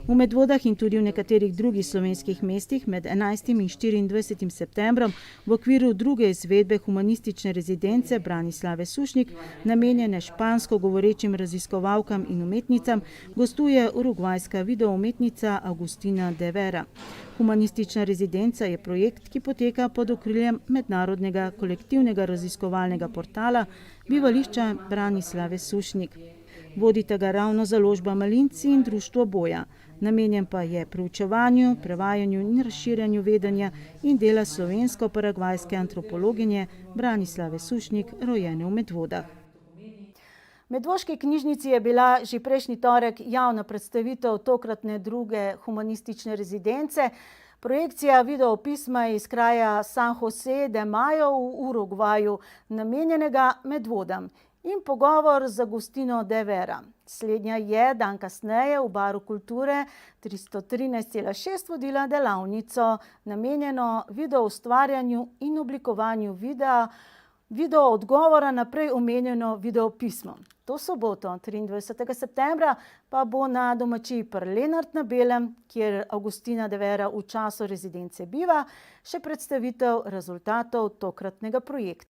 V Medvodah in tudi v nekaterih drugih slovenskih mestih med 11. in 24. septembrom v okviru druge izvedbe humanistične rezidence Branislave Sušnik, namenjene špansko govorečim raziskovalkam in umetnicam, gostuje urugvajska videoumetnica Agustina de Vera. Humanistična rezidenca je projekt, ki poteka pod okriljem mednarodnega kolektivnega raziskovalnega portala Bivališča Branislave Sušnik. Vodita ga ravno založba Malinci in društvo Boja. Namenjen pa je preučevanju, prevajanju in razširjanju vedenja in dela slovensko-paragvajske antropologinje Branislave Sušnik, rojene v Medvodah. V Medvoški knjižnici je bila že prejšnji torek javna predstavitev tokratne druge humanistične rezidence. Projekcija videopisma iz kraja San José de Mayo v Urugvaju, namenjenega Medvodam, in pogovor z Agustino de Vera. Slednja je dan kasneje v Baru kulture 313,6 vodila delavnico, namenjeno videoustvarjanju in oblikovanju video odgovora na prej omenjeno videopismo. To soboto, 23. septembra, pa bo na domačiji pri Lenart na Belem, kjer Agustina de Vera v času rezidence biva, še predstavitev rezultatov tokratnega projekta.